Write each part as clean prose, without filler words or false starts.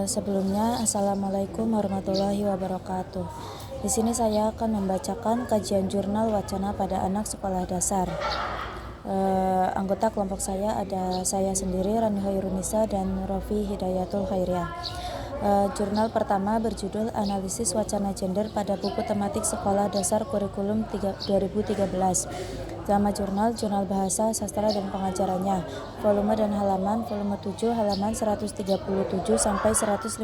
Sebelumnya, Assalamualaikum warahmatullahi wabarakatuh. Di sini saya akan membacakan kajian jurnal wacana pada anak sekolah dasar. Anggota kelompok saya ada saya sendiri, Rani Hoirunisa, dan Rofi Hidayatul Khairiyah. Jurnal pertama berjudul Analisis Wacana Gender pada Buku Tematik Sekolah Dasar Kurikulum 2013. Nama jurnal Bahasa, Sastra, dan Pengajarannya. Volume dan halaman, volume 7, halaman 137 sampai 155,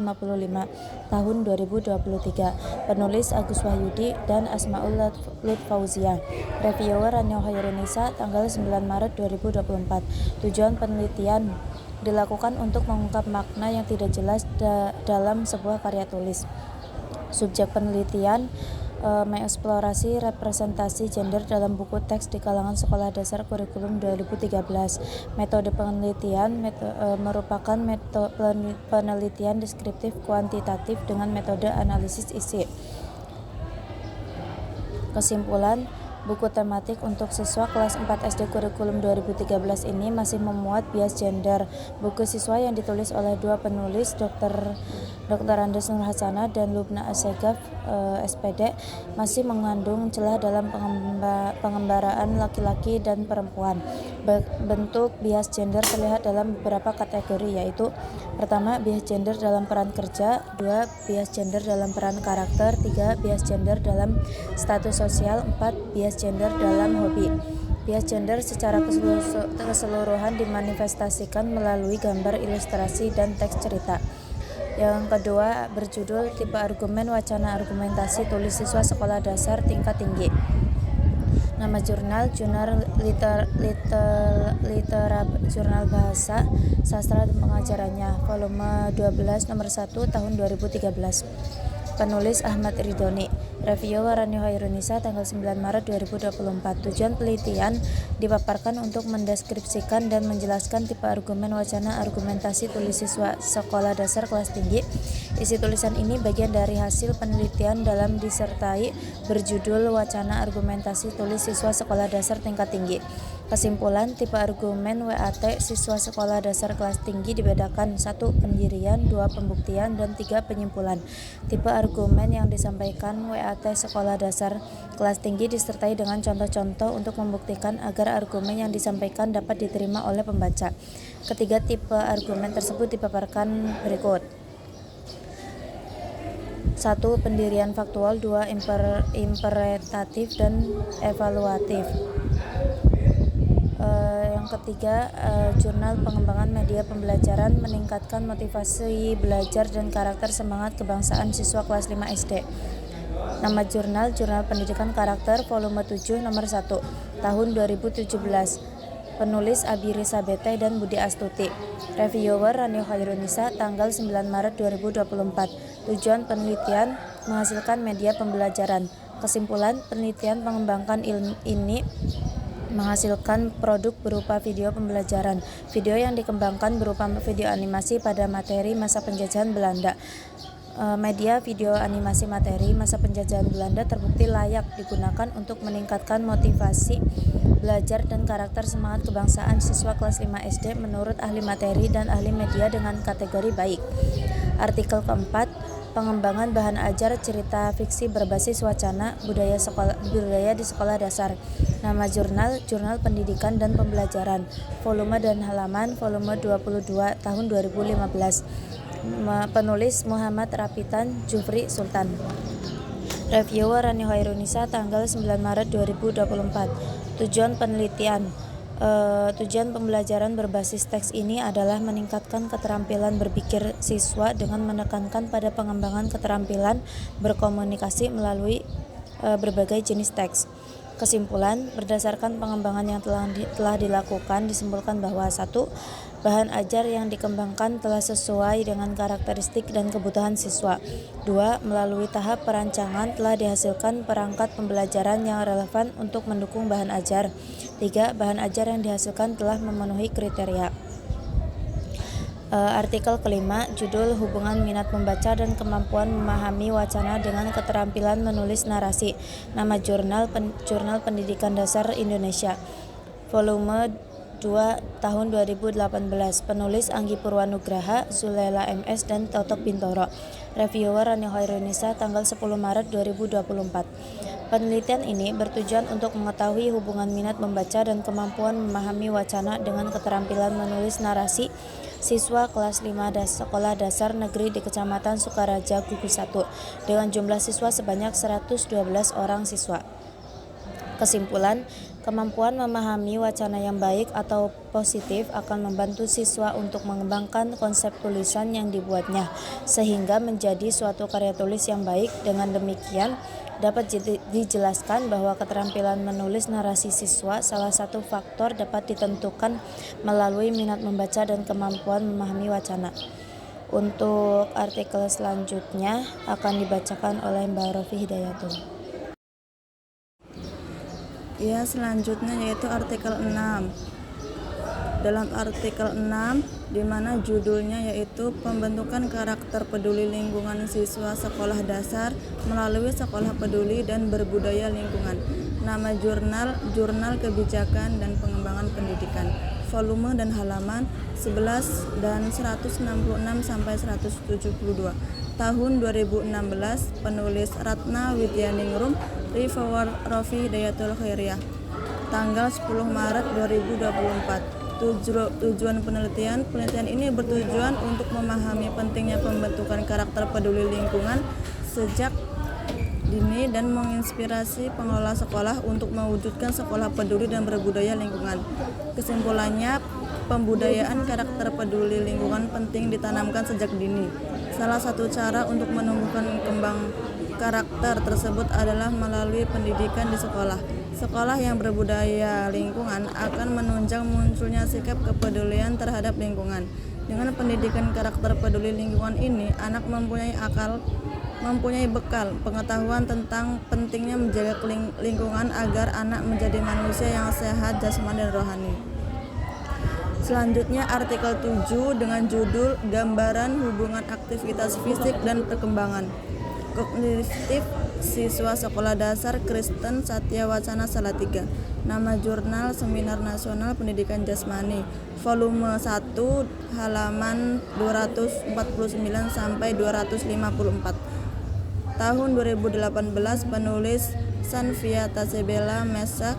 tahun 2023. Penulis Agus Wahyudi dan Asmaul Lutfauzia. Reviewer Rani Hoirunisa, tanggal 9 Maret 2024. Tujuan penelitian dilakukan untuk mengungkap makna yang tidak jelas dalam sebuah karya tulis. Subjek penelitian mengeksplorasi representasi gender dalam buku teks di kalangan sekolah dasar kurikulum 2013. Metode penelitian merupakan penelitian deskriptif kuantitatif dengan metode analisis isi. Kesimpulan, buku tematik untuk siswa kelas 4 SD kurikulum 2013 ini masih memuat bias gender. Buku siswa yang ditulis oleh dua penulis, Dr. Andes Nur Hasanah dan Lubna Assegaf, SPD, masih mengandung celah dalam pengembaraan laki-laki dan perempuan. Bentuk bias gender terlihat dalam beberapa kategori, yaitu: pertama, bias gender dalam peran kerja; dua, bias gender dalam peran karakter; tiga, bias gender dalam status sosial; empat, bias gender dalam hobi. Bias gender secara keseluruhan dimanifestasikan melalui gambar, ilustrasi, dan teks cerita. Yang kedua berjudul Tipe Argumen Wacana Argumentasi Tulis Siswa Sekolah Dasar Tingkat Tinggi. Nama jurnal Jurnal Bahasa, Sastra, dan Pengajarannya, volume 12, nomor 1, tahun 2013. Penulis Ahmad Ridhoni. Reviewer Rani Hoirunisa, tanggal 9 Maret 2024. Tujuan penelitian dipaparkan untuk mendeskripsikan dan menjelaskan tipe argumen wacana argumentasi tulis siswa sekolah dasar kelas tinggi. Isi tulisan ini bagian dari hasil penelitian dalam disertai berjudul Wacana Argumentasi Tulis Siswa Sekolah Dasar Tingkat Tinggi. Kesimpulan, tipe argumen WAT siswa sekolah dasar kelas tinggi dibedakan: 1. Pendirian, 2. Pembuktian, dan 3. Penyimpulan. Tipe argumen yang disampaikan WAT sekolah dasar kelas tinggi disertai dengan contoh-contoh untuk membuktikan agar argumen yang disampaikan dapat diterima oleh pembaca. Ketiga tipe argumen tersebut dipaparkan berikut. 1. Pendirian faktual, 2. Imperatatif dan evaluatif. Yang ketiga, jurnal pengembangan media pembelajaran meningkatkan motivasi belajar dan karakter semangat kebangsaan siswa kelas 5 SD. Nama jurnal Pendidikan Karakter, volume 7, nomor 1, tahun 2017. Penulis Abi Risa Bete dan Budi Astuti. Reviewer Rani Hoirunisa, tanggal 9 Maret 2024. Tujuan penelitian menghasilkan media pembelajaran. Kesimpulan, penelitian mengembangkan ini menghasilkan produk berupa video pembelajaran. Video yang dikembangkan berupa video animasi pada materi masa penjajahan Belanda. Media video animasi materi masa penjajahan Belanda terbukti layak digunakan untuk meningkatkan motivasi belajar dan karakter semangat kebangsaan siswa kelas 5 SD menurut ahli materi dan ahli media dengan kategori baik. Artikel keempat, pengembangan bahan ajar cerita fiksi berbasis wacana budaya di sekolah dasar. Nama Jurnal Pendidikan dan Pembelajaran, volume dan halaman, volume 22, tahun 2015. Penulis Muhammad Rapitan Jufri Sultan. Reviewer Rani Hoirunisa, tanggal 9 Maret 2024. Tujuan penelitian. Tujuan pembelajaran berbasis teks ini adalah meningkatkan keterampilan berpikir siswa dengan menekankan pada pengembangan keterampilan berkomunikasi melalui berbagai jenis teks. Kesimpulan, berdasarkan pengembangan yang telah dilakukan, disimpulkan bahwa 1. Bahan ajar yang dikembangkan telah sesuai dengan karakteristik dan kebutuhan siswa. 2. Melalui tahap perancangan telah dihasilkan perangkat pembelajaran yang relevan untuk mendukung bahan ajar. 3. Bahan ajar yang dihasilkan telah memenuhi kriteria. Artikel kelima, judul Hubungan Minat Membaca dan Kemampuan Memahami Wacana dengan Keterampilan Menulis Narasi. Nama Jurnal Pendidikan Dasar Indonesia, volume 2 tahun 2018. Penulis Anggi Purwanugraha, Zulela MS, dan Totok Bintoro. Reviewer Rani Hoirunisa, tanggal 10 Maret 2024. Penelitian ini bertujuan untuk mengetahui hubungan minat membaca dan kemampuan memahami wacana dengan keterampilan menulis narasi siswa kelas 5 Sekolah Dasar Negeri di Kecamatan Sukaraja, Gugus 1, dengan jumlah siswa sebanyak 112 orang siswa. Kesimpulan, kemampuan memahami wacana yang baik atau positif akan membantu siswa untuk mengembangkan konsep tulisan yang dibuatnya, sehingga menjadi suatu karya tulis yang baik. Dengan demikian, dapat dijelaskan bahwa keterampilan menulis narasi siswa salah satu faktor dapat ditentukan melalui minat membaca dan kemampuan memahami wacana. Untuk artikel selanjutnya akan dibacakan oleh Mbak Rofi Hidayatul. Ya, selanjutnya yaitu artikel 6. Dalam artikel 6, di mana judulnya yaitu pembentukan karakter peduli lingkungan siswa sekolah dasar melalui sekolah peduli dan berbudaya lingkungan. Nama Jurnal Kebijakan dan Pengembangan Pendidikan. Volume dan halaman 11 dan 166 sampai 172. Tahun 2016, penulis Ratna Widyaningrum, reviewer Rofi Hidayatul Khairiyah. Tanggal 10 Maret 2024. Tujuan penelitian ini bertujuan untuk memahami pentingnya pembentukan karakter peduli lingkungan sejak dini dan menginspirasi pengelola sekolah untuk mewujudkan sekolah peduli dan berbudaya lingkungan. Kesimpulannya, pembudayaan karakter peduli lingkungan penting ditanamkan sejak dini. Salah satu cara untuk menumbuhkan kembang karakter tersebut adalah melalui pendidikan di sekolah. Sekolah yang berbudaya lingkungan akan menunjang munculnya sikap kepedulian terhadap lingkungan. Dengan pendidikan karakter peduli lingkungan ini, anak mempunyai bekal pengetahuan tentang pentingnya menjaga lingkungan agar anak menjadi manusia yang sehat jasmani dan rohani. Selanjutnya artikel 7 dengan judul Gambaran Hubungan Aktivitas Fisik dan Perkembangan Kognitif Siswa Sekolah Dasar Kristen Satya Wacana Salatiga. Nama jurnal Seminar Nasional Pendidikan Jasmani, volume 1, halaman 249 sampai 254. Tahun 2018, penulis Sanvia Tasebela Mesak,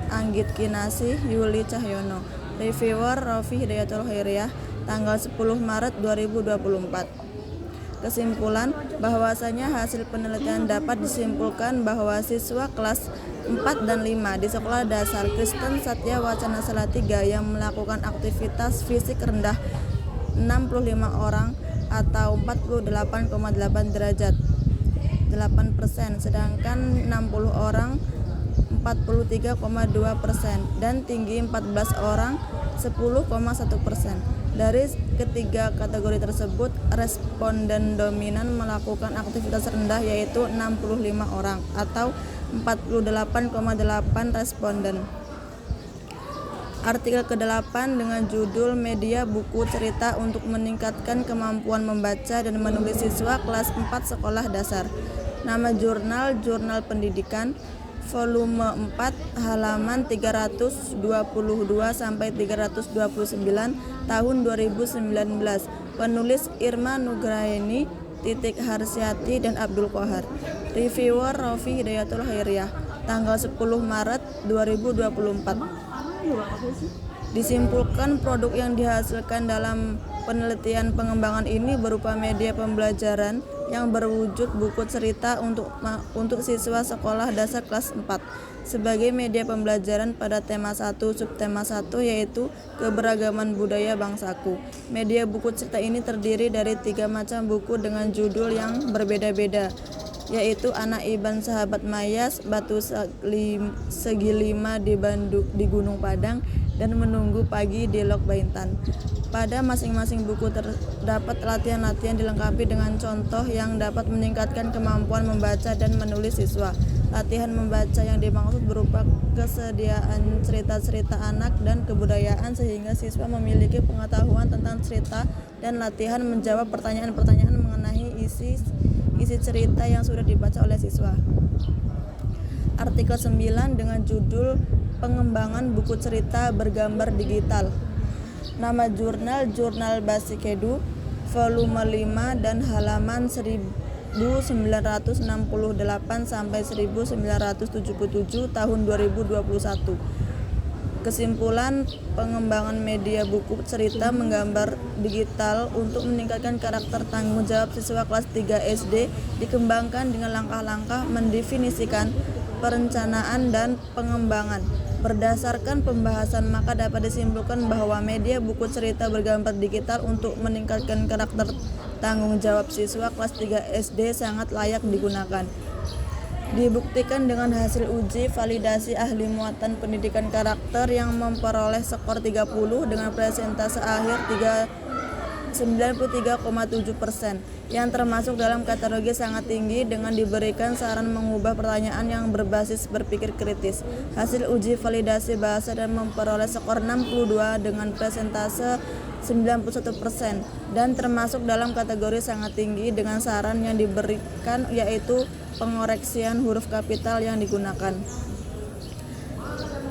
Anggit Kinasih, Yuli Cahyono. Reviewer Rofi Hidayatul Khairiyah, tanggal 10 Maret 2024. Kesimpulan, bahwasanya hasil penelitian dapat disimpulkan bahwa siswa kelas 4 dan 5 di Sekolah Dasar Kristen Satya Wacana Salatiga yang melakukan aktivitas fisik rendah 65 orang atau 48,8 derajat 8%, sedangkan 60 orang 43,2% dan tinggi 14 orang 10,1%. Dari ketiga kategori tersebut, responden dominan melakukan aktivitas rendah yaitu 65 orang atau 48,8 responden. Artikel ke-8 dengan judul Media Buku Cerita untuk Meningkatkan Kemampuan Membaca dan Menulis Siswa Kelas 4 Sekolah Dasar. Nama Jurnal Pendidikan, volume 4, halaman 322 sampai 329, tahun 2019. Penulis Irma Nugraini, Titik Harsiati, dan Abdul Qahar. Reviewer Rofi Hidayatul Khairiyah, tanggal 10 Maret 2024. Disimpulkan produk yang dihasilkan dalam penelitian pengembangan ini berupa media pembelajaran yang berwujud buku cerita untuk siswa sekolah dasar kelas 4 sebagai media pembelajaran pada tema 1 subtema 1 yaitu keberagaman budaya bangsaku. Media buku cerita ini terdiri dari 3 macam buku dengan judul yang berbeda-beda, yaitu Anak Iban Sahabat Mayas, Batu Segi Lima di Gunung Padang, dan Menunggu Pagi di Lok Baintan. Pada masing-masing buku terdapat latihan-latihan dilengkapi dengan contoh yang dapat meningkatkan kemampuan membaca dan menulis siswa. Latihan membaca yang dimaksud berupa kesediaan cerita-cerita anak dan kebudayaan sehingga siswa memiliki pengetahuan tentang cerita, dan latihan menjawab pertanyaan-pertanyaan mengenai isi cerita yang sudah dibaca oleh siswa. Artikel 9 dengan judul pengembangan buku cerita bergambar digital. Nama jurnal Jurnal Basikedu, volume 5 dan halaman 1968 sampai 1977 tahun 2021. Kesimpulan, pengembangan media buku cerita menggambar digital untuk meningkatkan karakter tanggung jawab siswa kelas 3 SD dikembangkan dengan langkah-langkah mendefinisikan, perencanaan, dan pengembangan. Berdasarkan pembahasan, maka dapat disimpulkan bahwa media buku cerita bergambar digital untuk meningkatkan karakter tanggung jawab siswa kelas 3 SD sangat layak digunakan. Dibuktikan dengan hasil uji validasi ahli muatan pendidikan karakter yang memperoleh skor 30 dengan persentase akhir 93,7%, yang termasuk dalam kategori sangat tinggi dengan diberikan saran mengubah pertanyaan yang berbasis berpikir kritis. Hasil uji validasi bahasa dan memperoleh skor 62 dengan persentase 91% dan termasuk dalam kategori sangat tinggi dengan saran yang diberikan yaitu pengoreksian huruf kapital yang digunakan.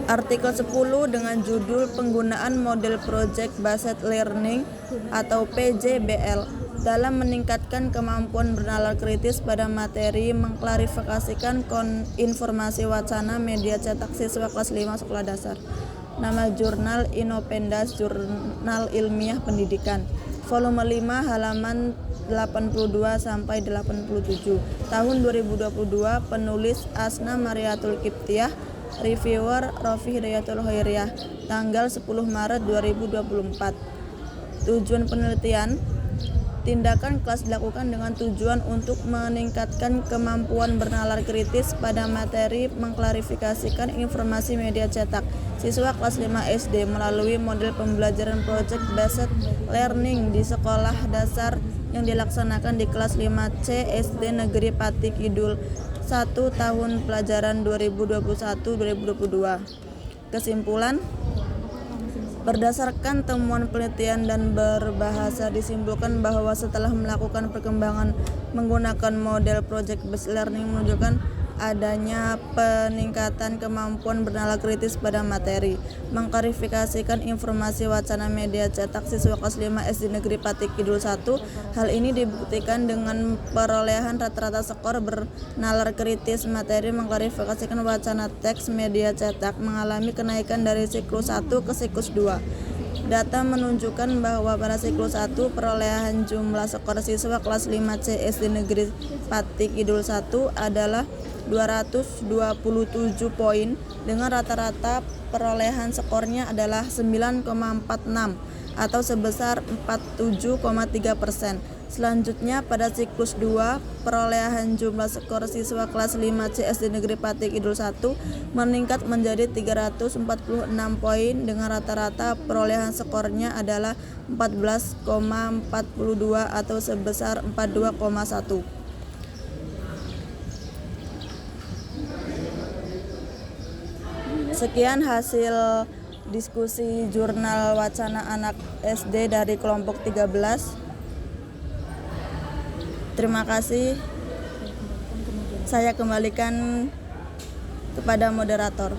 Artikel 10 dengan judul Penggunaan Model Project Based Learning atau PJBL dalam meningkatkan kemampuan bernalar kritis pada materi mengklarifikasikan informasi wacana media cetak siswa kelas 5 sekolah dasar. Nama jurnal Inopendas Jurnal Ilmiah Pendidikan, volume 5 halaman 82 sampai 87. Tahun 2022, penulis Asna Mariatul Kiptiah, reviewer Rofi Hidayatul Khairiyah, tanggal 10 Maret 2024. Tujuan penelitian, tindakan kelas dilakukan dengan tujuan untuk meningkatkan kemampuan bernalar kritis pada materi mengklarifikasikan informasi media cetak siswa kelas 5 SD melalui model pembelajaran project based learning di sekolah dasar yang dilaksanakan di kelas 5C SD Negeri Pati Kidul 1 tahun pelajaran 2021-2022. Kesimpulan, berdasarkan temuan penelitian dan berbahasa disimpulkan bahwa setelah melakukan perkembangan menggunakan model project based learning menunjukkan adanya peningkatan kemampuan bernalar kritis pada materi, mengklarifikasikan informasi wacana media cetak siswa kelas 5 SD Negeri Pati Kidul 1. Hal ini dibuktikan dengan perolehan rata-rata skor bernalar kritis materi mengklarifikasikan wacana teks media cetak mengalami kenaikan dari siklus 1 ke siklus 2. Data menunjukkan bahwa pada siklus 1 perolehan jumlah skor siswa kelas 5C SD Negeri Pati Kidul 1 adalah 227 poin dengan rata-rata perolehan skornya adalah 9,46 atau sebesar 47,3%. Selanjutnya pada siklus 2 perolehan jumlah skor siswa kelas 5C SD Negeri Pati Kidul 1 meningkat menjadi 346 poin dengan rata-rata perolehan skornya adalah 14,42 atau sebesar 42,1. Sekian hasil diskusi jurnal wacana anak SD dari kelompok 13. Terima kasih. Saya kembalikan kepada moderator.